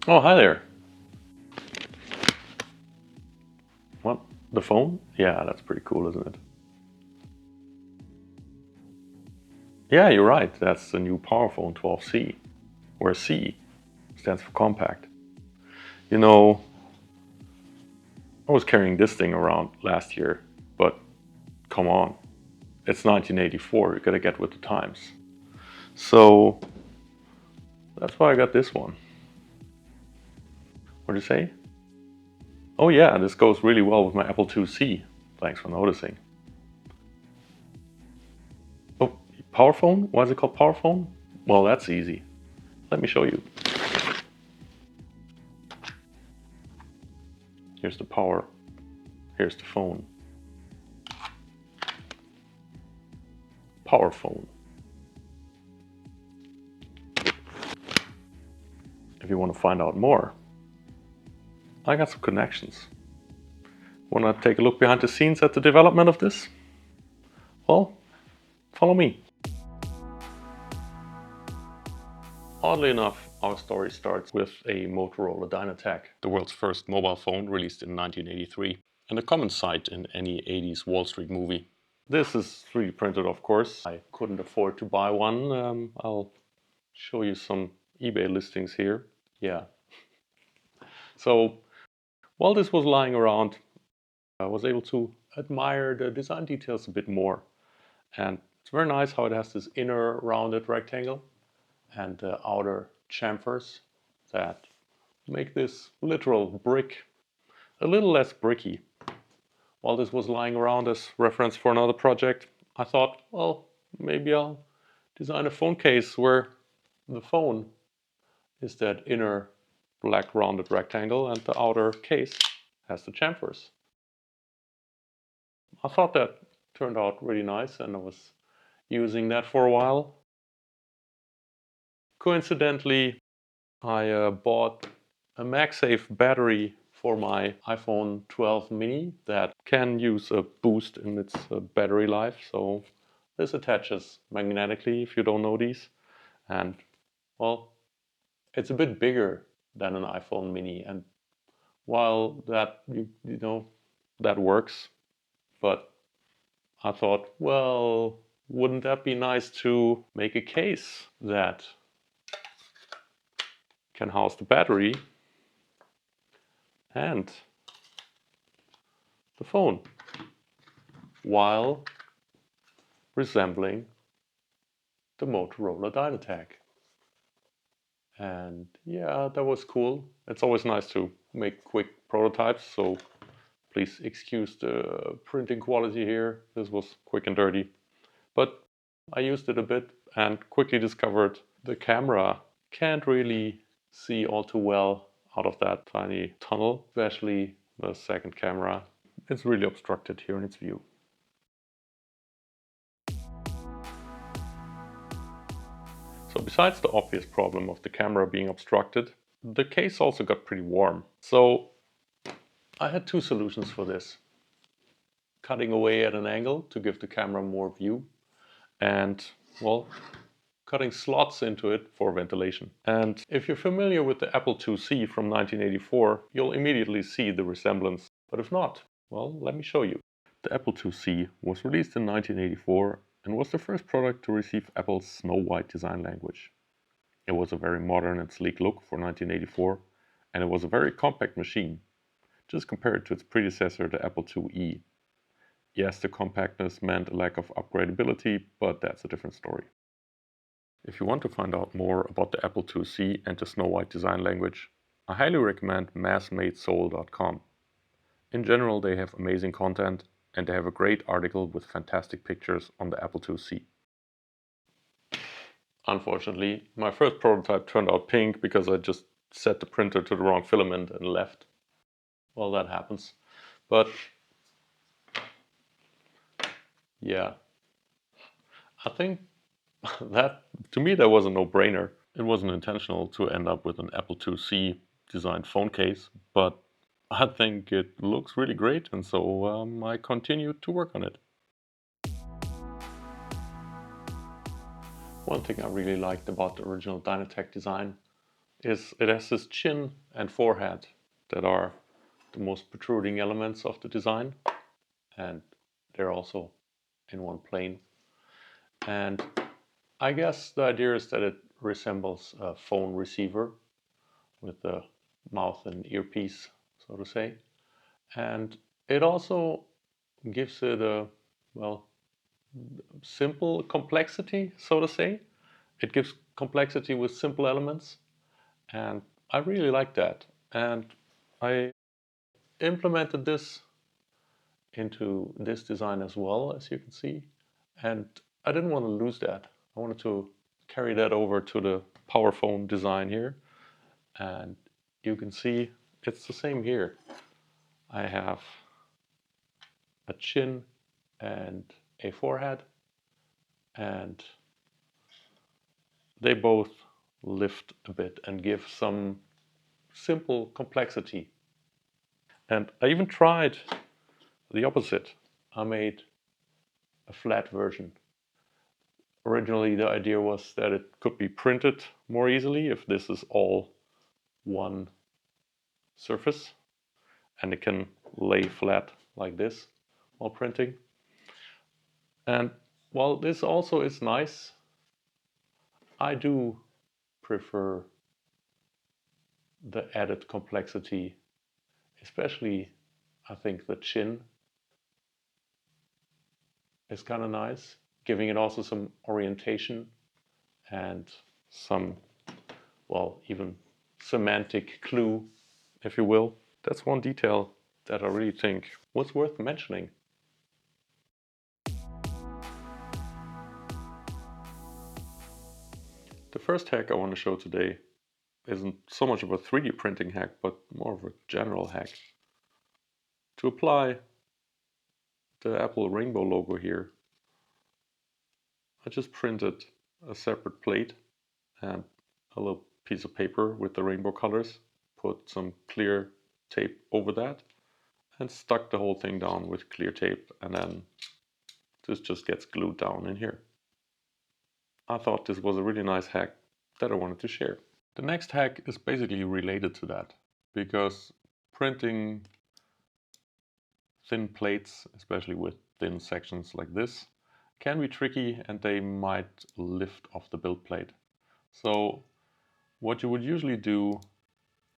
Oh, hi there. What? The phone? Yeah, that's pretty cool, isn't it? Yeah, you're right. That's the new PowerPhone XIIc, where C stands for compact. You know, I was carrying this thing around last year, but come on. It's 1984. You gotta get with the times. So that's why I got this one. What do you say? Oh yeah, this goes really well with my Apple IIc. Thanks for noticing. Oh, PowerPhone? Why is it called PowerPhone? Well, that's easy. Let me show you. Here's the power. Here's the phone. PowerPhone. If you want to find out more, I got some connections. Want to take a look behind the scenes at the development of this? Well, follow me. Oddly enough, our story starts with a Motorola Dynatec, the world's first mobile phone released in 1983, and a common sight in any 80s Wall Street movie. This is 3D printed, of course. I couldn't afford to buy one. I'll show you some eBay listings here. Yeah. So while this was lying around, I was able to admire the design details a bit more. And it's very nice how it has this inner rounded rectangle and the outer chamfers that make this literal brick a little less bricky. While this was lying around as reference for another project, I thought, well, maybe I'll design a phone case where the phone is that inner black rounded rectangle and the outer case has the chamfers. I thought that turned out really nice and I was using that for a while. Coincidentally, I bought a MagSafe battery for my iPhone 12 mini that can use a boost in its battery life. So this attaches magnetically, if you don't know these. And well, it's a bit bigger than an iPhone mini. And while that, that works, but I thought, well, wouldn't that be nice to make a case that can house the battery and the phone while resembling the Motorola Dynatec. And yeah, that was cool. It's always nice to make quick prototypes, so please excuse the printing quality here. This was quick and dirty. But I used it a bit and quickly discovered the camera can't really see all too well out of that tiny tunnel, especially the second camera. It's really obstructed here in its view. So besides the obvious problem of the camera being obstructed, the case also got pretty warm. So I had two solutions for this. Cutting away at an angle to give the camera more view and, well, cutting slots into it for ventilation. And if you're familiar with the Apple IIc from 1984, you'll immediately see the resemblance. But if not, well, let me show you. The Apple IIc was released in 1984 and was the first product to receive Apple's Snow White design language. It was a very modern and sleek look for 1984, and it was a very compact machine, just compared to its predecessor, the Apple IIe. Yes, the compactness meant a lack of upgradability, but that's a different story. If you want to find out more about the Apple IIc and the Snow White design language, I highly recommend massmadesoul.com. In general, they have amazing content, and they have a great article with fantastic pictures on the Apple IIc. Unfortunately, my first prototype turned out pink because I just set the printer to the wrong filament and left. Well, that happens. But yeah, I think that, to me, that was a no-brainer. It wasn't intentional to end up with an Apple IIc designed phone case, but I think it looks really great, and so I continued to work on it. One thing I really liked about the original Dynatec design is it has this chin and forehead that are the most protruding elements of the design, and they're also in one plane. And I guess the idea is that it resembles a phone receiver with the mouth and earpiece, so to say. And it also gives it a, well, simple complexity, so to say. It gives complexity with simple elements, and I really like that. And I implemented this into this design as well, as you can see. And I didn't want to lose that. I wanted to carry that over to the PowerPhone design here. And you can see it's the same here. I have a chin and a forehead, and they both lift a bit and give some simple complexity. And I even tried the opposite. I made a flat version. Originally the idea was that it could be printed more easily if this is all one surface, and it can lay flat like this while printing. And while this also is nice, I do prefer the added complexity, especially I think the chin is kind of nice, giving it also some orientation and some, well, even semantic clue, if you will. That's one detail that I really think was worth mentioning. The first hack I want to show today isn't so much of a 3D printing hack, but more of a general hack. To apply the Apple rainbow logo here, I just printed a separate plate and a little piece of paper with the rainbow colors, put some clear tape over that, and stuck the whole thing down with clear tape, and then this just gets glued down in here. I thought this was a really nice hack that I wanted to share. The next hack is basically related to that, because printing thin plates, especially with thin sections like this, can be tricky and they might lift off the build plate. So what you would usually do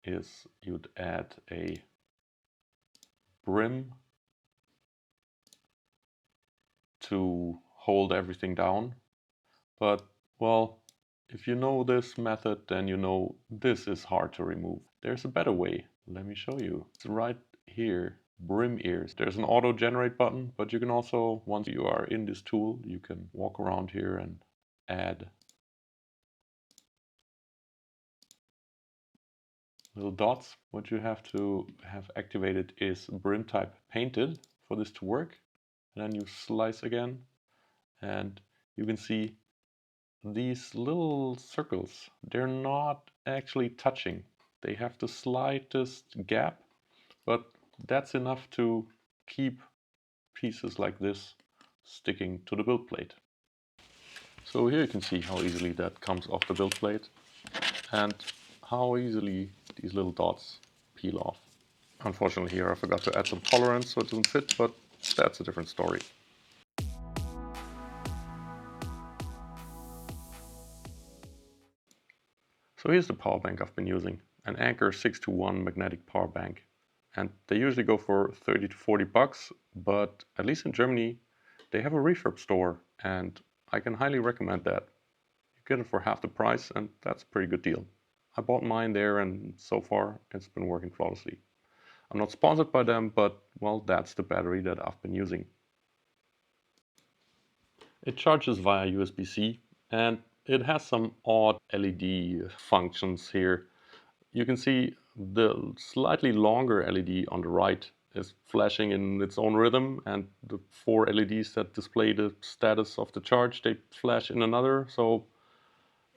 is you'd add a brim to hold everything down. But, well, if you know this method, then you know this is hard to remove. There's a better way. Let me show you. It's right here, brim ears. There's an auto generate button, but you can also, once you are in this tool, you can walk around here and add little dots. What you have to have activated is brim type painted for this to work. And then you slice again, and you can see these little circles, they're not actually touching. They have the slightest gap, but that's enough to keep pieces like this sticking to the build plate. So here you can see how easily that comes off the build plate and how easily these little dots peel off. Unfortunately here I forgot to add some tolerance so it doesn't fit, but that's a different story. So here's the power bank I've been using, an Anker 6-to-1 magnetic power bank. And they usually go for 30 to 40 bucks, but at least in Germany, they have a refurb store, and I can highly recommend that. You get it for half the price, and that's a pretty good deal. I bought mine there, and so far, it's been working flawlessly. I'm not sponsored by them, but, well, that's the battery that I've been using. It charges via USB-C, and it has some odd LED functions here. You can see the slightly longer LED on the right is flashing in its own rhythm, and the 4 LEDs that display the status of the charge, they flash in another. So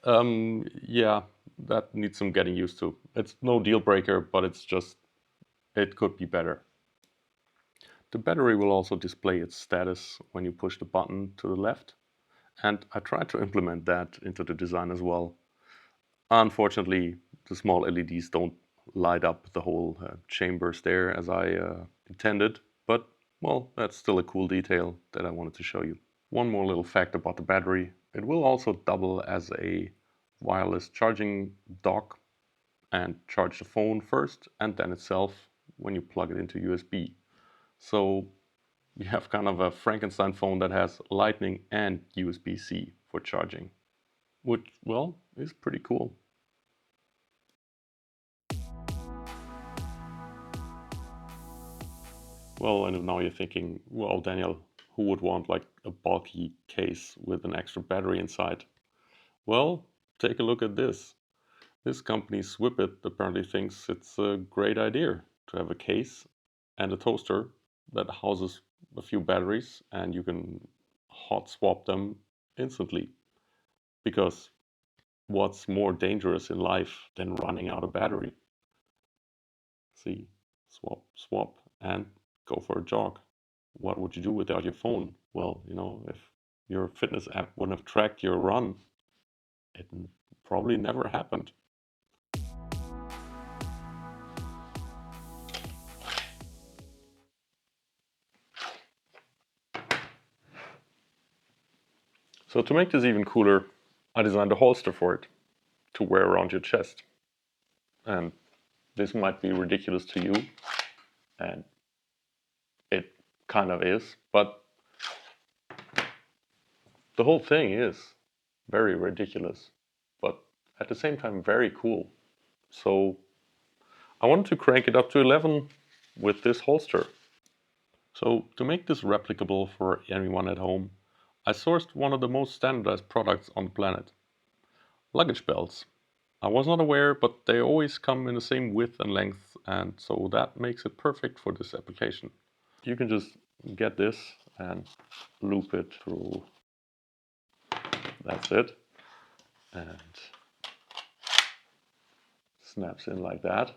yeah, that needs some getting used to. It's no deal breaker, but it's just, it could be better. The battery will also display its status when you push the button to the left, and I tried to implement that into the design as well. Unfortunately, the small LEDs don't light up the whole chambers there as I intended, but well, that's still a cool detail that I wanted to show you. One more little fact about the battery. It will also double as a wireless charging dock and charge the phone first and then itself when you plug it into USB. So you have kind of a Frankenstein phone that has Lightning and USB-C for charging, which, well, is pretty cool. Well, and now you're thinking, well, Daniel, who would want like a bulky case with an extra battery inside? Well, take a look at this. This company Swipit apparently thinks it's a great idea to have a case and a toaster that houses a few batteries and you can hot swap them instantly. Because what's more dangerous in life than running out of battery? See, swap, swap, and go for a jog. What would you do without your phone? Well, you know, if your fitness app wouldn't have tracked your run, it probably never happened. So to make this even cooler, I designed a holster for it to wear around your chest. And this might be ridiculous to you, and it kind of is, but the whole thing is very ridiculous, but at the same time very cool. So I wanted to crank it up to 11 with this holster. So to make this replicable for anyone at home, I sourced one of the most standardized products on the planet. Luggage belts. I was not aware, but they always come in the same width and length, and so that makes it perfect for this application. You can just get this and loop it through. That's it. And snaps in like that.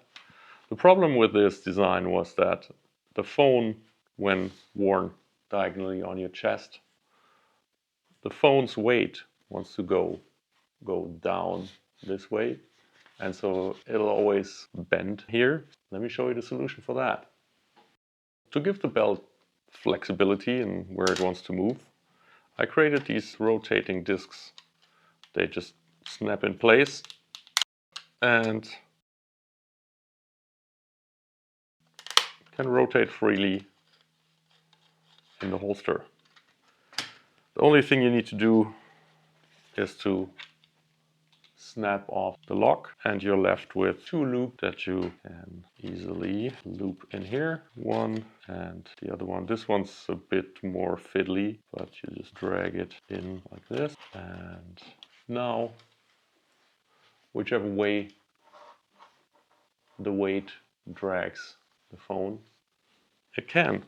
The problem with this design was that the phone, when worn diagonally on your chest, the phone's weight wants to go down this way, and so it'll always bend here. Let me show you the solution for that. To give the belt flexibility in where it wants to move, I created these rotating discs. They just snap in place and can rotate freely in the holster. The only thing you need to do is to snap off the lock, and you're left with two loops that you can easily loop in here. One and the other one. This one's a bit more fiddly, but you just drag it in like this. And now, whichever way the weight drags the phone, it can.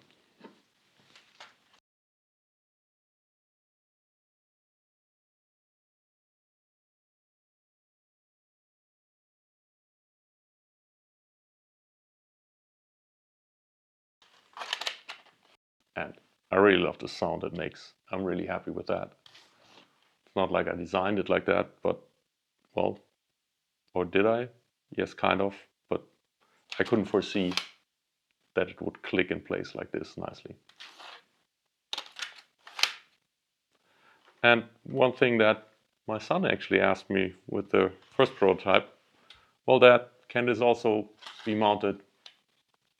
And I really love the sound it makes. I'm really happy with that. It's not like I designed it like that, but well, or did I? Yes, kind of, but I couldn't foresee that it would click in place like this nicely. And one thing that my son actually asked me with the first prototype, well, Dad, can this also be mounted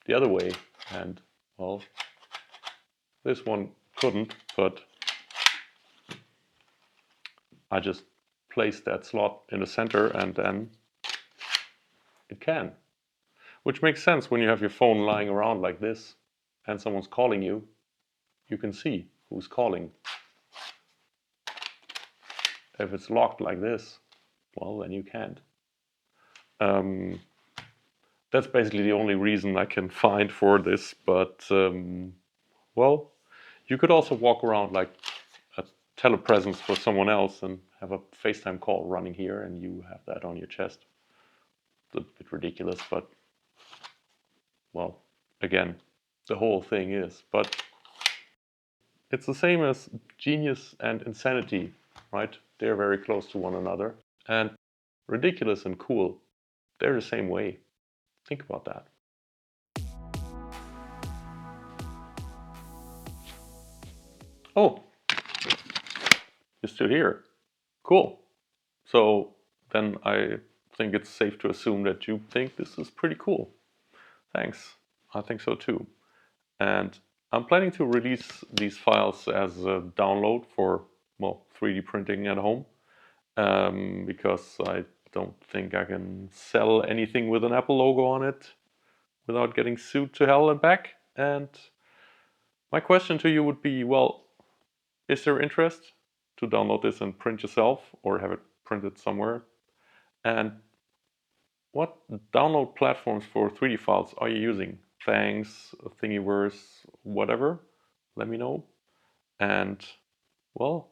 the other way? And well, this one couldn't, but I just placed that slot in the center and then it can. Which makes sense when you have your phone lying around like this and someone's calling you, you can see who's calling. If it's locked like this, well, then you can't. That's basically the only reason I can find for this, but well, you could also walk around like a telepresence for someone else and have a FaceTime call running here and you have that on your chest. It's a bit ridiculous, but well, again, the whole thing is. But it's the same as genius and insanity, right? They're very close to one another. And ridiculous and cool they're the same way. Think about that. Oh, you're still here. Cool. So then I think it's safe to assume that you think this is pretty cool. Thanks. I think so too. And I'm planning to release these files as a download for, well, 3D printing at home, because I don't think I can sell anything with an Apple logo on it without getting sued to hell and back. And my question to you would be, well, is there interest to download this and print yourself or have it printed somewhere? And what download platforms for 3D files are you using? Thanks, Thingiverse, whatever. Let me know. And well,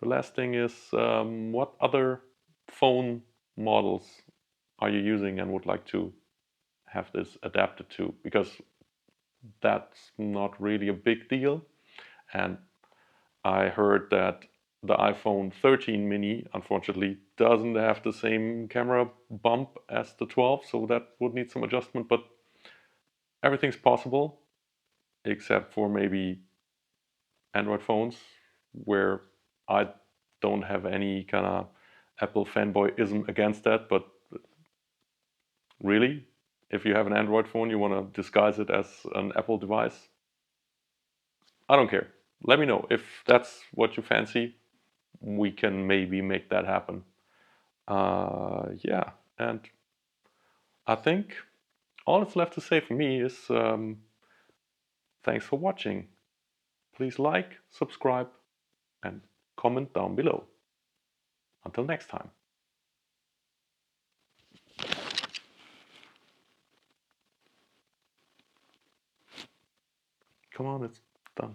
the last thing is, what other phone models are you using and would like to have this adapted to? Because that's not really a big deal. And I heard that the iPhone 13 mini unfortunately doesn't have the same camera bump as the 12, so that would need some adjustment, but everything's possible except for maybe Android phones, where I don't have any kind of Apple fanboyism against that, but really, if you have an Android phone, you want to disguise it as an Apple device, I don't care. Let me know if that's what you fancy. We can maybe make that happen. Yeah, and I think all that's left to say for me is thanks for watching. Please like, subscribe, and comment down below. Until next time. Come on, it's done.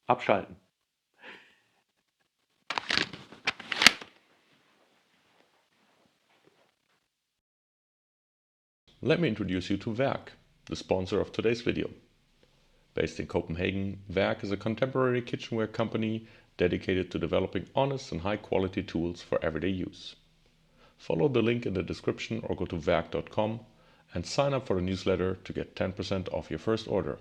Abschalten. Let me introduce you to veark, the sponsor of today's video. Based in Copenhagen, veark is a contemporary kitchenware company dedicated to developing honest and high-quality tools for everyday use. Follow the link in the description or go to veark.com and sign up for the newsletter to get 10% off your first order.